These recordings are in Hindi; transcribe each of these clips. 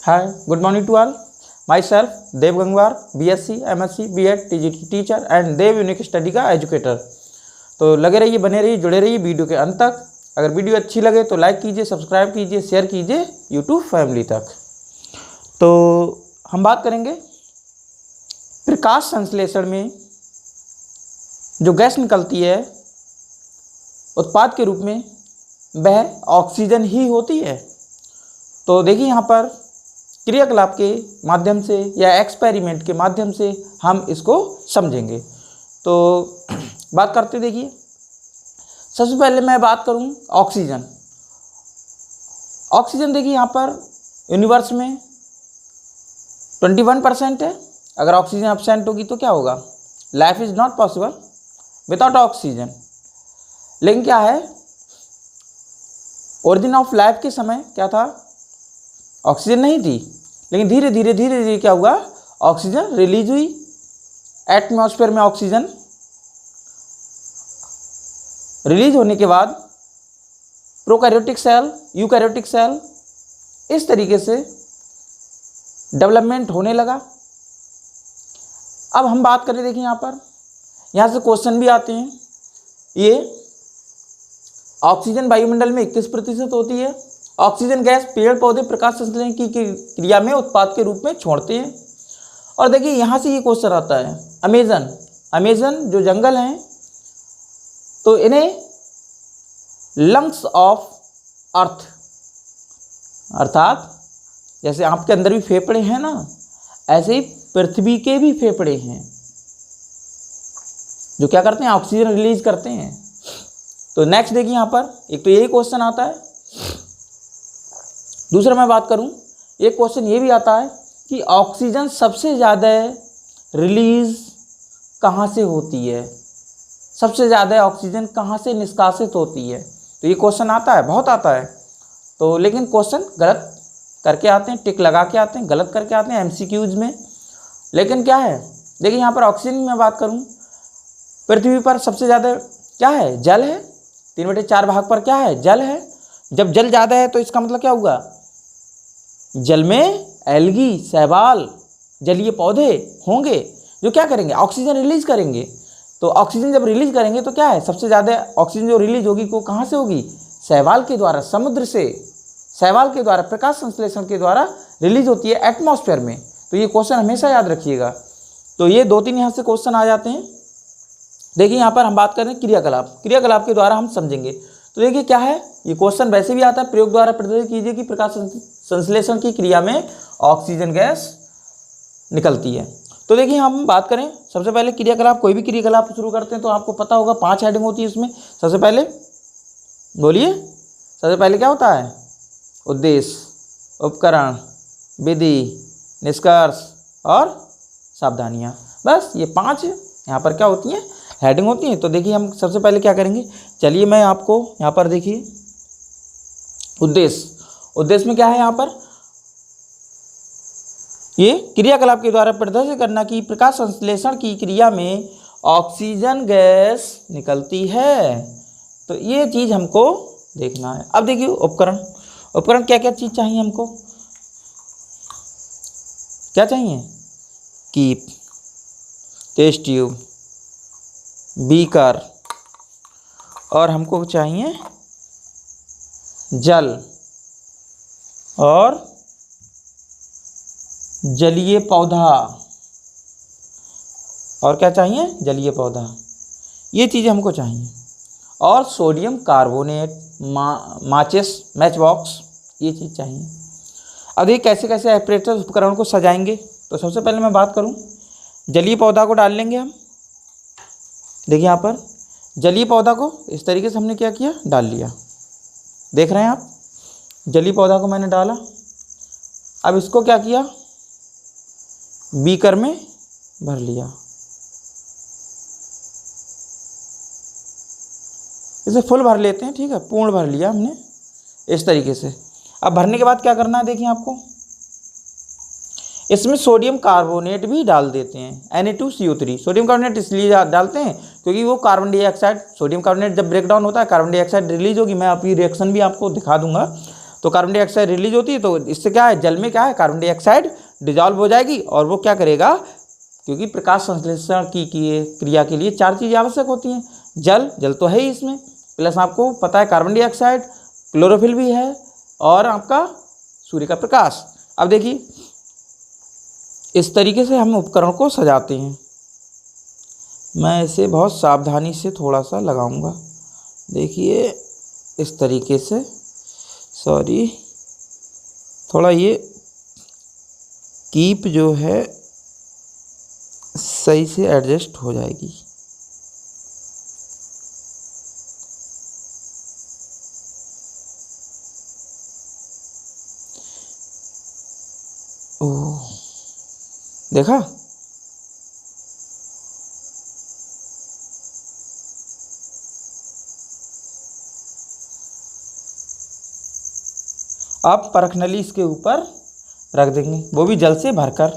Hi, good morning to all. Myself Dev Gangwar, BSc, MSc, B.Ed, TGT teacher and Dev unique study का एजुकेटर। तो लगे रहिए, बने रहिए, जुड़े रहिए वीडियो के अंत तक। अगर वीडियो अच्छी लगे तो लाइक कीजिए, सब्सक्राइब कीजिए, शेयर कीजिए यूट्यूब फैमिली तक। तो हम बात करेंगे प्रकाश संश्लेषण में जो गैस निकलती है उत्पाद के रूप में, वह ऑक्सीजन ही होती है। तो देखिए यहाँ पर क्रियाकलाप के माध्यम से या एक्सपेरिमेंट के माध्यम से हम इसको समझेंगे। तो बात करते देखिए, सबसे पहले मैं बात करूं ऑक्सीजन। ऑक्सीजन देखिए यहाँ पर यूनिवर्स में 21% है। अगर ऑक्सीजन एब्सेंट होगी तो क्या होगा? Life is not possible without oxygen. लेकिन क्या है, ओरिजिन ऑफ लाइफ के समय क्या था? ऑक्सीजन नहीं थी। लेकिन धीरे धीरे क्या हुआ? ऑक्सीजन रिलीज हुई। एटमॉस्फेयर में ऑक्सीजन रिलीज होने के बाद प्रोकैरियोटिक सेल, यूकैरियोटिक सेल, इस तरीके से डेवलपमेंट होने लगा। अब हम बात करें, देखिए यहाँ से क्वेश्चन भी आते हैं। ये ऑक्सीजन वायुमंडल में 21% होती है। ऑक्सीजन गैस पेड़ पौधे प्रकाश संश्लेषण की क्रिया में उत्पाद के रूप में छोड़ते हैं। और देखिए यहाँ से ये क्वेश्चन आता है, अमेजन जो जंगल हैं, तो इन्हें लंग्स ऑफ अर्थ, अर्थात जैसे आपके अंदर भी फेफड़े हैं ना, ऐसे ही पृथ्वी के भी फेफड़े हैं जो क्या करते हैं? ऑक्सीजन रिलीज करते हैं। तो नेक्स्ट देखिए यहाँ पर एक तो यही क्वेश्चन आता है। दूसरा मैं बात करूं, एक क्वेश्चन ये भी आता है कि ऑक्सीजन सबसे ज़्यादा रिलीज कहाँ से होती है? सबसे ज़्यादा ऑक्सीजन कहाँ से निष्कासित होती है? तो ये क्वेश्चन आता है, बहुत आता है। तो लेकिन क्वेश्चन गलत करके आते हैं, टिक लगा के आते हैं, गलत करके आते हैं एमसीक्यूज में। लेकिन क्या है, देखिए यहाँ पर ऑक्सीजन में बात करूँ, पृथ्वी पर सबसे ज़्यादा क्या है? जल है। 3/4 भाग पर क्या है? जल है। जब जल ज़्यादा है तो इसका मतलब क्या हुआ? जल में एल्गी, शैवाल, जलीय पौधे होंगे जो क्या करेंगे? ऑक्सीजन रिलीज करेंगे। तो ऑक्सीजन जब रिलीज करेंगे तो क्या है? सबसे ज़्यादा ऑक्सीजन जो रिलीज होगी वो कहाँ से होगी? शैवाल के द्वारा, समुद्र से, शैवाल के द्वारा, प्रकाश संश्लेषण के द्वारा रिलीज होती है एटमॉस्फेयर में। तो ये क्वेश्चन हमेशा याद रखिएगा। तो ये 2-3 यहाँ से क्वेश्चन आ जाते हैं। देखिए यहाँ पर हम बात करें क्रियाकलाप के द्वारा हम समझेंगे। तो देखिए क्या है, ये क्वेश्चन वैसे भी आता है, प्रयोग द्वारा प्रदर्शित कीजिए कि प्रकाश संश्लेषण की क्रिया में ऑक्सीजन गैस निकलती है। तो देखिए हम बात करें, सबसे पहले क्रियाकलाप, कोई भी क्रियाकलाप शुरू करते हैं तो आपको पता होगा 5 हेडिंग होती है उसमें। सबसे पहले बोलिए, सबसे पहले क्या होता है? उद्देश्य, उपकरण, विधि, निष्कर्ष और सावधानियाँ। बस ये 5 यहाँ पर क्या होती हैं? हेडिंग होती है। तो देखिए हम सबसे पहले क्या करेंगे, चलिए मैं आपको यहाँ पर देखिए उद्देश्य में क्या है? यहाँ पर ये क्रियाकलाप के द्वारा प्रदर्शित करना कि प्रकाश संश्लेषण की क्रिया में ऑक्सीजन गैस निकलती है। तो ये चीज़ हमको देखना है। अब देखिए उपकरण क्या क्या चीज़ चाहिए हमको? क्या चाहिए? कीप, टेस्ट ट्यूब, बीकर, और हमको चाहिए जल और जलीय पौधा। और क्या चाहिए? जलीय पौधा। ये चीज़ें हमको चाहिए। और सोडियम कार्बोनेट, मैच बॉक्स, ये चीज़ चाहिए। अब ये कैसे कैसे ऑपरेटर उपकरण को सजाएंगे। तो सबसे पहले मैं बात करूं, जलीय पौधा को डाल लेंगे हम। देखिए यहाँ पर जलीय पौधा को इस तरीके से हमने क्या किया? डाल लिया। देख रहे हैं आप, जलीय पौधा को मैंने डाला। अब इसको क्या किया? बीकर में भर लिया। इसे फुल भर लेते हैं, ठीक है, पूर्ण भर लिया हमने इस तरीके से। अब भरने के बाद क्या करना है? देखिए आपको इसमें सोडियम कार्बोनेट भी डाल देते हैं, Na2CO3। सोडियम कार्बोनेट इसलिए डालते हैं क्योंकि वो कार्बन डाइऑक्साइड, सोडियम कार्बोनेट जब ब्रेक डाउन होता है कार्बन डाइऑक्साइड रिलीज होगी। मैं आपकी रिएक्शन भी आपको दिखा दूंगा। तो कार्बन डाइऑक्साइड रिलीज होती है, तो इससे क्या है, जल में क्या है, कार्बन डाइऑक्साइड डिजॉल्व हो जाएगी और वो क्या करेगा, क्योंकि प्रकाश संश्लेषण की क्रिया के लिए 4 चीज़ें आवश्यक होती हैं, जल तो है ही इसमें, प्लस आपको पता है कार्बन डाइऑक्साइड, क्लोरोफिल भी है और आपका सूर्य का प्रकाश। अब देखिए इस तरीके से हम उपकरण को सजाते हैं। मैं इसे बहुत सावधानी से थोड़ा सा लगाऊंगा, देखिए इस तरीके से, सॉरी थोड़ा ये कीप जो है सही से एडजस्ट हो जाएगी। ओह देखा, अब परख नली इसके ऊपर रख देंगे, वो भी जल से भरकर।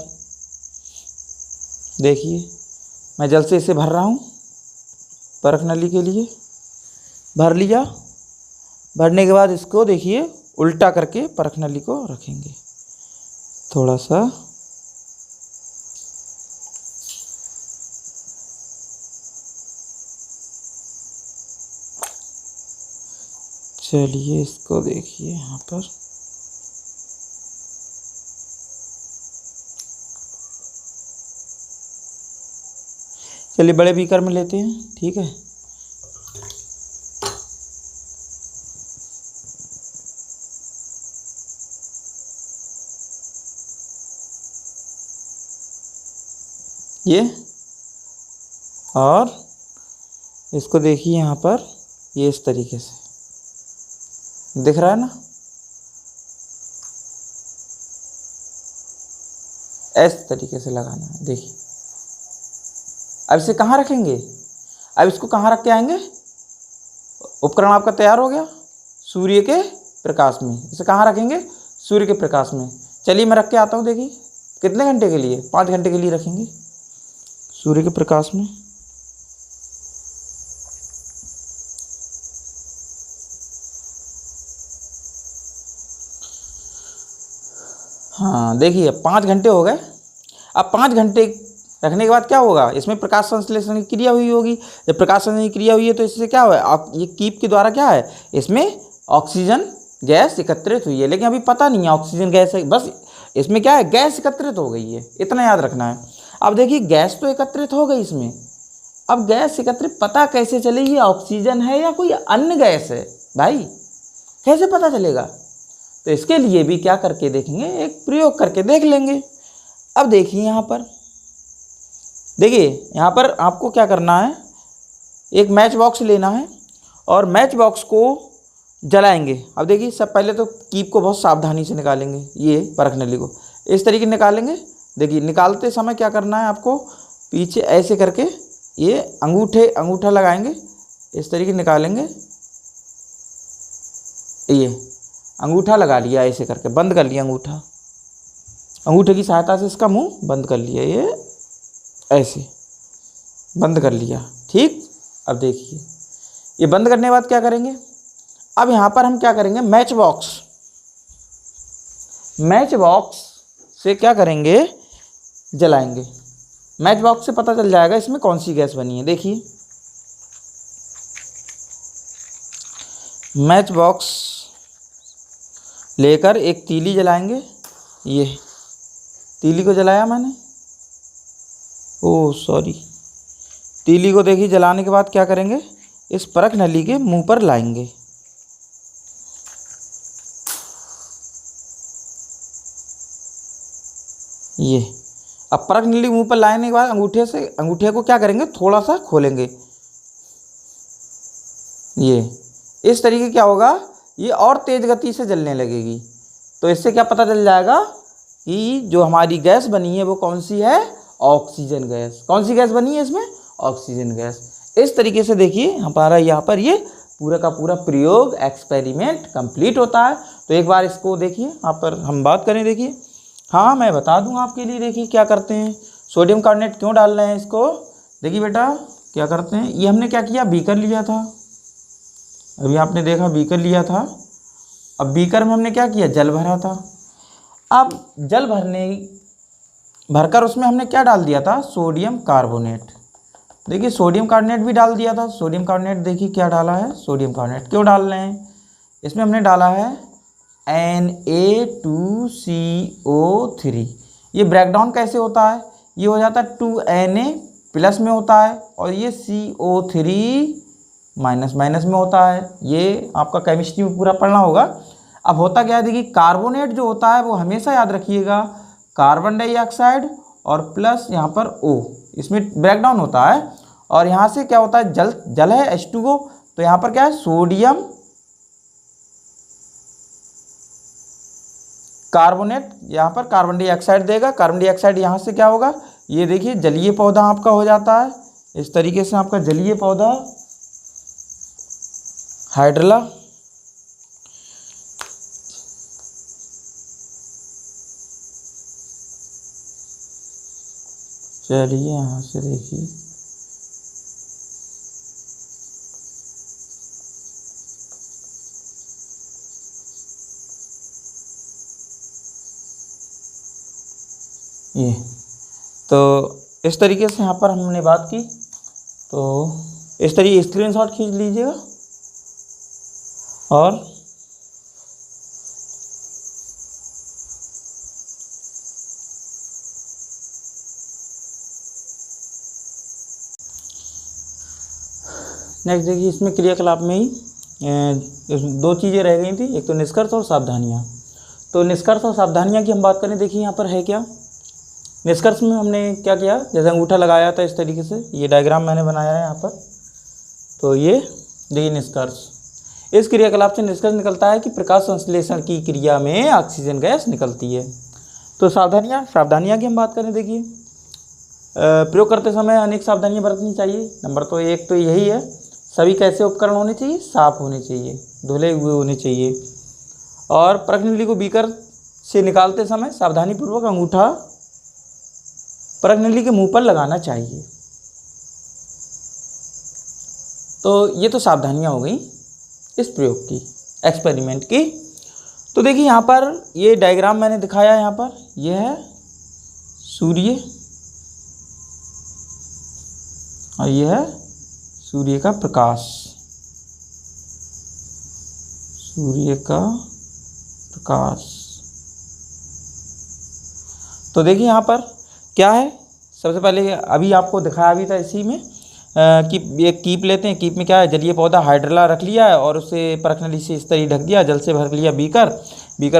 देखिए मैं जल से इसे भर रहा हूँ, परख नली के लिए भर लिया। भरने के बाद इसको देखिए उल्टा करके परख नली को रखेंगे, थोड़ा सा चलिए इसको देखिए यहाँ पर, चलिए बड़े बीकर में लेते हैं, ठीक है। ये और इसको देखिए यहाँ पर, ये इस तरीके से दिख रहा है ना, इस तरीके से लगाना है। देखिए अब इसे कहाँ रखेंगे, अब इसको कहाँ रख के आएंगे, उपकरण आपका तैयार हो गया, सूर्य के प्रकाश में। इसे कहाँ रखेंगे, सूर्य के प्रकाश में। चलिए मैं रख के आता हूँ, देखिए कितने घंटे के लिए, 5 घंटे के लिए रखेंगे सूर्य के प्रकाश में। हाँ देखिए 5 घंटे हो गए। अब 5 घंटे रखने के बाद क्या होगा, इसमें प्रकाश संश्लेषण की क्रिया हुई होगी। जब प्रकाश संश्लेषण की क्रिया हुई है तो इससे क्या हुआ, आप ये कीप के द्वारा क्या है, इसमें ऑक्सीजन गैस एकत्रित हुई है, लेकिन अभी पता नहीं है ऑक्सीजन गैस है, बस इसमें क्या है, गैस एकत्रित हो गई है, इतना याद रखना है। अब देखिए गैस तो एकत्रित हो गई इसमें, अब गैस एकत्रित पता कैसे चले ये ऑक्सीजन है या कोई अन्य गैस है, भाई कैसे पता चलेगा। तो इसके लिए भी क्या करके देखेंगे, एक प्रयोग करके देख लेंगे। अब देखिए यहाँ पर, देखिए यहाँ पर आपको क्या करना है, एक मैच बॉक्स लेना है और मैच बॉक्स को जलाएंगे। अब देखिए सब पहले तो कीप को बहुत सावधानी से निकालेंगे, ये परख नली को इस तरीके निकालेंगे। देखिए निकालते समय क्या करना है आपको, पीछे ऐसे करके ये अंगूठा लगाएंगे, इस तरीके निकालेंगे, ये अंगूठा लगा लिया, ऐसे करके बंद कर लिया अंगूठा, अंगूठे की सहायता से इसका मुंह बंद कर लिया, ये ऐसे बंद कर लिया, ठीक। अब देखिए ये बंद करने के बाद क्या करेंगे, अब यहाँ पर हम क्या करेंगे, मैच बॉक्स से क्या करेंगे, जलाएंगे। मैच बॉक्स से पता चल जाएगा इसमें कौन सी गैस बनी है। देखिए मैच बॉक्स लेकर एक तीली जलाएंगे, ये तीली को जलाया मैंने, ओह सॉरी, तीली को देखिए जलाने के बाद क्या करेंगे, इस परख नली के मुंह पर लाएंगे, ये। अब परख नली मुंह पर लाने के बाद अंगूठे को क्या करेंगे, थोड़ा सा खोलेंगे, ये इस तरीके क्या होगा, ये और तेज गति से जलने लगेगी। तो इससे क्या पता चल जाएगा कि जो हमारी गैस बनी है वो कौन सी है, ऑक्सीजन गैस। कौन सी गैस बनी है इसमें, ऑक्सीजन गैस। इस तरीके से देखिए हमारा यहाँ पर ये पूरा का पूरा प्रयोग एक्सपेरिमेंट कंप्लीट होता है। तो एक बार इसको देखिए, यहाँ पर हम बात करें, देखिए हाँ मैं बता दूँ आपके लिए, देखिए क्या करते हैं, सोडियम कार्बोनेट क्यों डाल रहे हैं इसको। देखिए बेटा क्या करते हैं, ये हमने क्या किया, बीकर लिया था, अभी आपने देखा बीकर लिया था अब बीकर में हमने क्या किया, जल भरा था। अब जल भरकर उसमें हमने क्या डाल दिया था, सोडियम कार्बोनेट। देखिए सोडियम कार्बोनेट भी डाल दिया था। सोडियम कार्बोनेट देखिए क्या डाला है, सोडियम कार्बोनेट। क्यों डाल रहे हैं, इसमें हमने डाला है Na2CO3। ये ब्रेकडाउन कैसे होता है, ये हो जाता है 2Na प्लस में होता है और ये CO3 माइनस माइनस में होता है। ये आपका केमिस्ट्री में पूरा पढ़ना होगा। अब होता क्या है, देखिए कार्बोनेट जो होता है वो हमेशा याद रखिएगा कार्बन डाइऑक्साइड और प्लस यहाँ पर O, इसमें ब्रेकडाउन होता है। और यहाँ से क्या होता है, जल है H2O, तो यहाँ पर क्या है, सोडियम कार्बोनेट, यहाँ पर कार्बन डाइऑक्साइड देगा। कार्बन डाइऑक्साइड यहाँ से क्या होगा, ये देखिए जलीय पौधा आपका हो जाता है। इस तरीके से आपका जलीय पौधा हाइड्रला। चलिए यहाँ से देखिए, ये तो इस तरीके से यहाँ पर हमने बात की। तो इस तरीके स्क्रीनशॉट खींच लीजिएगा और नेक्स्ट देखिए, इसमें क्रियाकलाप में ही दो चीज़ें रह गई थी, एक तो निष्कर्ष और सावधानियाँ। तो निष्कर्ष और सावधानियाँ की हम बात करें, देखिए यहाँ पर है क्या, निष्कर्ष में हमने क्या किया, जैसे अंगूठा लगाया था इस तरीके से, ये डायग्राम मैंने बनाया है यहाँ पर। तो ये देखिए निष्कर्ष, इस क्रियाकलाप से निष्कर्ष निकलता है कि प्रकाश संश्लेषण की क्रिया में ऑक्सीजन गैस निकलती है। तो सावधानियाँ की हम बात करें, देखिए प्रयोग करते समय अनेक सावधानियाँ बरतनी चाहिए। नंबर तो एक तो यही है, सभी कैसे उपकरण होने चाहिए, साफ होने चाहिए, धुले हुए होने चाहिए। और परख नली को बीकर से निकालते समय सावधानीपूर्वक अंगूठा परख नली के मुंह पर लगाना चाहिए। तो ये तो सावधानियाँ हो गई इस प्रयोग की, एक्सपेरिमेंट की। तो देखिए यहाँ पर ये डायग्राम मैंने दिखाया, यहाँ पर ये है सूर्य और ये है सूर्य का प्रकाश, सूर्य का प्रकाश। तो देखिए यहाँ पर क्या है, सबसे पहले अभी आपको दिखाया भी था इसी में कि एक कीप लेते हैं। कीप में क्या है, जलीय पौधा हाइड्रला रख लिया है और उसे परख नली से इस तरह ढक दिया, जल से भर लिया बीकर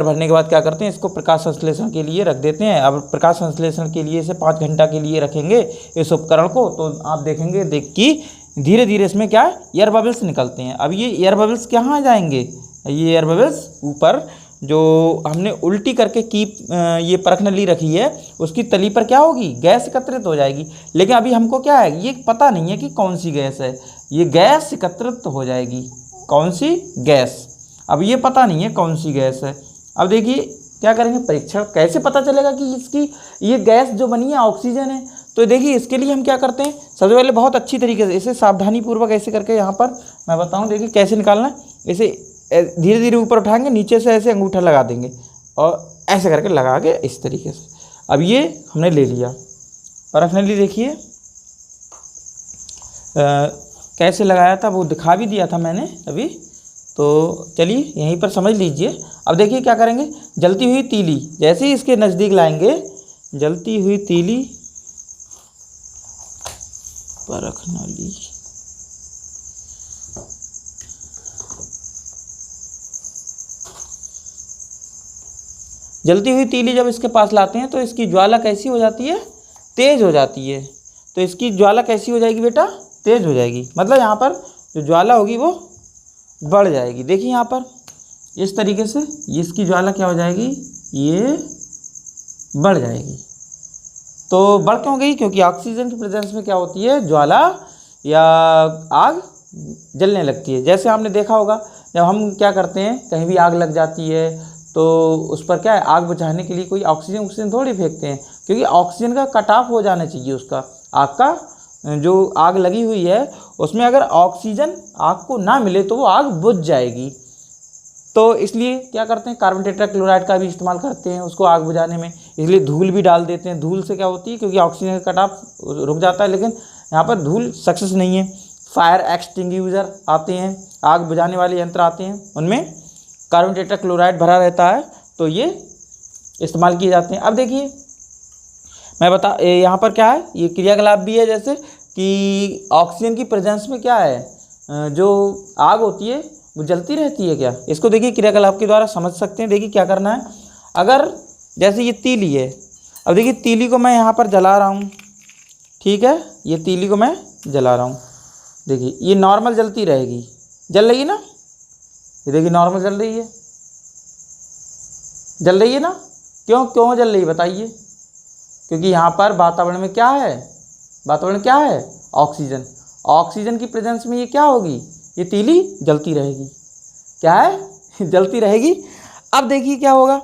भरने के बाद क्या करते हैं, इसको प्रकाश संश्लेषण के लिए रख देते हैं। अब प्रकाश संश्लेषण के लिए इसे 5 घंटा के लिए रखेंगे इस उपकरण को। तो आप देखेंगे कि धीरे धीरे इसमें क्या है, एयर बबल्स निकलते हैं। अब ये एयर बबल्स कहाँ जाएंगे, ये एयर बबल्स ऊपर जो हमने उल्टी करके कीप ये परख नली रखी है उसकी तली पर क्या होगी, गैस एकत्रित हो जाएगी। लेकिन अभी हमको क्या है, ये पता नहीं है कि कौन सी गैस है, ये गैस एकत्रित हो जाएगी। कौन सी गैस, अब ये पता नहीं है कौन सी गैस है। अब देखिए क्या करेंगे, परीक्षण कैसे पता चलेगा कि इसकी ये गैस जो बनी है ऑक्सीजन है। तो देखिए इसके लिए हम क्या करते हैं, सबसे पहले बहुत अच्छी तरीके से इसे सावधानीपूर्वक ऐसे करके यहाँ पर मैं बताऊँ, देखिए कैसे निकालना है। इसे धीरे धीरे ऊपर उठाएंगे, नीचे से ऐसे अंगूठा लगा देंगे और ऐसे करके लगा के इस तरीके से। अब ये हमने ले लिया परख नली, देखिए कैसे लगाया था वो दिखा भी दिया था मैंने अभी। तो चलिए यहीं पर समझ लीजिए। अब देखिए क्या करेंगे, जलती हुई तीली जैसे ही इसके नज़दीक लाएंगे, जलती हुई तीली परख नली, जलती हुई तीली जब इसके पास लाते हैं तो इसकी ज्वाला कैसी हो जाती है, तेज हो जाती है। तो इसकी ज्वाला कैसी हो जाएगी बेटा, तेज हो जाएगी। मतलब यहाँ पर जो ज्वाला होगी वो बढ़ जाएगी। देखिए यहाँ पर इस तरीके से इसकी ज्वाला क्या हो जाएगी, ये बढ़ जाएगी। तो बढ़ क्यों गई, क्योंकि ऑक्सीजन की प्रेजेंस में क्या होती है, ज्वाला या आग जलने लगती है। जैसे आपने देखा होगा जब हम क्या करते हैं, कहीं भी आग लग जाती है तो उस पर क्या है, आग बुझाने के लिए कोई ऑक्सीजन थोड़ी फेंकते हैं, क्योंकि ऑक्सीजन का कट ऑफ हो जाना चाहिए उसका। आग का जो आग लगी हुई है उसमें अगर ऑक्सीजन आग को ना मिले तो वो आग बुझ जाएगी। तो इसलिए क्या करते हैं, कार्बन टेट्राक्लोराइड का भी इस्तेमाल करते हैं उसको आग बुझाने में। इसलिए धूल भी डाल देते हैं। धूल से क्या होती है, क्योंकि ऑक्सीजन का कट ऑफ रुक जाता है, लेकिन यहाँ पर धूल सक्सेस नहीं है। फायर एक्सटिंग्विशर आते हैं, आग बुझाने वाले यंत्र आते हैं, उनमें कार्बन टेट्राक्लोराइड भरा रहता है, तो ये इस्तेमाल किए जाते हैं। अब देखिए मैं यहाँ पर क्या है, ये क्रियाकलाप भी है, जैसे कि ऑक्सीजन की प्रेजेंस में क्या है, जो आग होती है वो जलती रहती है क्या, इसको देखिए क्रियाकलाप के द्वारा समझ सकते हैं। देखिए क्या करना है, अगर जैसे ये तीली है, अब देखिए तीली को मैं यहाँ पर जला रहा हूँ, ठीक है, ये तीली को मैं जला रहा हूँ, देखिए ये नॉर्मल जलती रहेगी, जल रही है ना, ये देखिए नॉर्मल जल रही है, जल रही है ना। क्यों जल रही है बताइए, क्योंकि यहाँ पर वातावरण में क्या है, वातावरण क्या है, ऑक्सीजन। ऑक्सीजन की प्रेजेंस में ये क्या होगी, ये तीली जलती रहेगी, क्या है जलती रहेगी। अब देखिए क्या होगा,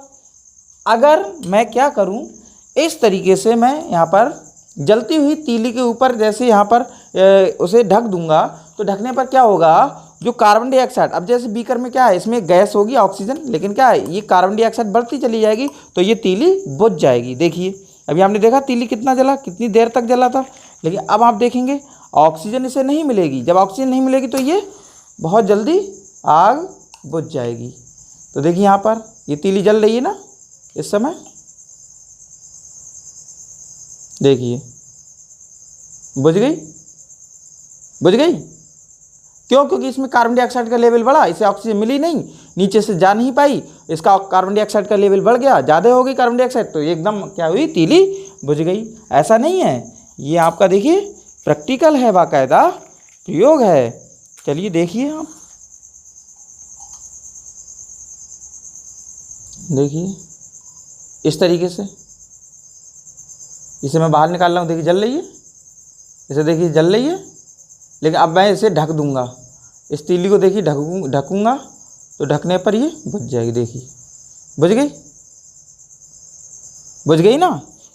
अगर मैं क्या करूं, इस तरीके से मैं यहाँ पर जलती हुई तीली के ऊपर जैसे यहाँ पर उसे ढक दूंगा, तो ढकने पर क्या होगा, जो कार्बन डाइऑक्साइड, अब जैसे बीकर में क्या है, इसमें गैस होगी ऑक्सीजन, लेकिन क्या है, ये कार्बन डाइऑक्साइड बढ़ती चली जाएगी, तो ये तीली बुझ जाएगी। देखिए अभी आपने देखा तीली कितना जला, कितनी देर तक जला था, लेकिन अब आप देखेंगे ऑक्सीजन इसे नहीं मिलेगी। जब ऑक्सीजन नहीं मिलेगी तो ये बहुत जल्दी आग बुझ जाएगी। तो देखिए यहाँ पर ये तीली जल रही है ना इस समय, देखिए बुझ गई, बुझ गई। क्यों, क्योंकि इसमें कार्बन डाइऑक्साइड का लेवल बढ़ा, इसे ऑक्सीजन मिली नहीं, नीचे से जा नहीं पाई, इसका कार्बन डाइऑक्साइड का लेवल बढ़ गया, ज़्यादा हो गई कार्बन डाइऑक्साइड, तो एकदम क्या हुई, तीली बुझ गई। ऐसा नहीं है, ये आपका देखिए प्रैक्टिकल है, बाकायदा प्रयोग है। चलिए देखिए आप, देखिए इस तरीके से इसे मैं बाहर निकाल रहा हूँ, देखिए जल रही है, इसे देखिए जल रही है, लेकिन अब मैं इसे ढक दूंगा, इस तीली को देखिए ढकूंगा, तो ढकने पर ये बुझ जाएगी, देखिए बुझ गई, बुझ गई ना।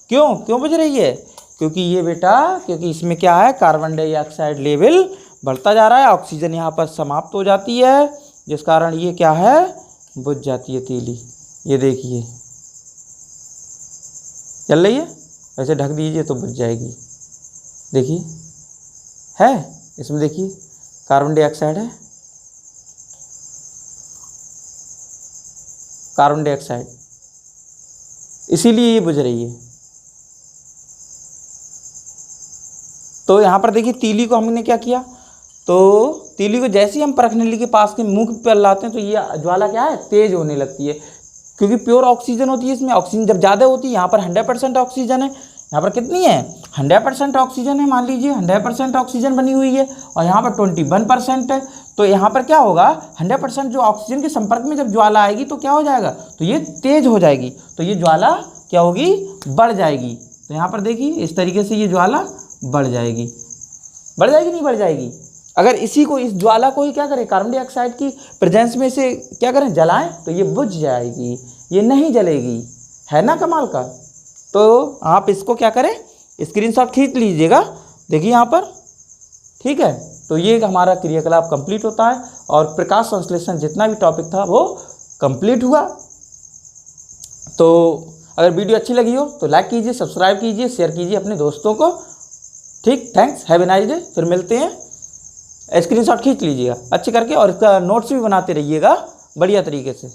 क्यों बुझ रही है, क्योंकि ये बेटा, क्योंकि इसमें क्या है, कार्बन डाइऑक्साइड लेवल बढ़ता जा रहा है, ऑक्सीजन यहाँ पर समाप्त हो जाती है, जिस कारण ये क्या है, बुझ जाती है तीली। ये देखिए चल रही है, ऐसे ढक दीजिए तो बुझ जाएगी। देखिए है, इसमें देखिए कार्बन डाइऑक्साइड है, कार्बन डाइऑक्साइड, इसीलिए ये बुझ रही है। तो यहाँ पर देखिए तीली को हमने क्या किया, तो तीली को जैसे ही हम परखनली के पास के मुंह पर लाते हैं, तो ये ज्वाला क्या है, तेज होने लगती है, क्योंकि प्योर ऑक्सीजन होती है इसमें। ऑक्सीजन जब ज़्यादा होती है, यहाँ पर 100% ऑक्सीजन है, यहाँ पर कितनी है, 100% ऑक्सीजन है, मान लीजिए 100% ऑक्सीजन बनी हुई है, और यहाँ पर 21% है, तो यहाँ पर क्या होगा, 100% जो ऑक्सीजन के संपर्क में जब ज्वाला आएगी तो क्या हो जाएगा, तो ये तेज हो जाएगी, तो ये ज्वाला क्या होगी, बढ़ जाएगी। तो यहाँ पर देखिए इस तरीके से ये ज्वाला बढ़ जाएगी, बढ़ जाएगी नहीं बढ़ जाएगी। अगर इसी को, इस ज्वाला को ही क्या करें, कार्बन डाइऑक्साइड की प्रेजेंस में से क्या करें, जलाएं, तो ये बुझ जाएगी, ये नहीं जलेगी। है ना कमाल का। तो आप इसको क्या करें, स्क्रीनशॉट खींच लीजिएगा, देखिए यहाँ पर, ठीक है। तो ये हमारा क्रियाकलाप कंप्लीट होता है, और प्रकाश संश्लेषण जितना भी टॉपिक था वो कंप्लीट हुआ। तो अगर वीडियो अच्छी लगी हो तो लाइक कीजिए, सब्सक्राइब कीजिए, शेयर कीजिए अपने दोस्तों को। ठीक, thanks, have a nice day. फिर मिलते हैं। स्क्रीनशॉट खींच लीजिएगा अच्छे करके, और इसका नोट्स भी बनाते रहिएगा बढ़िया तरीके से।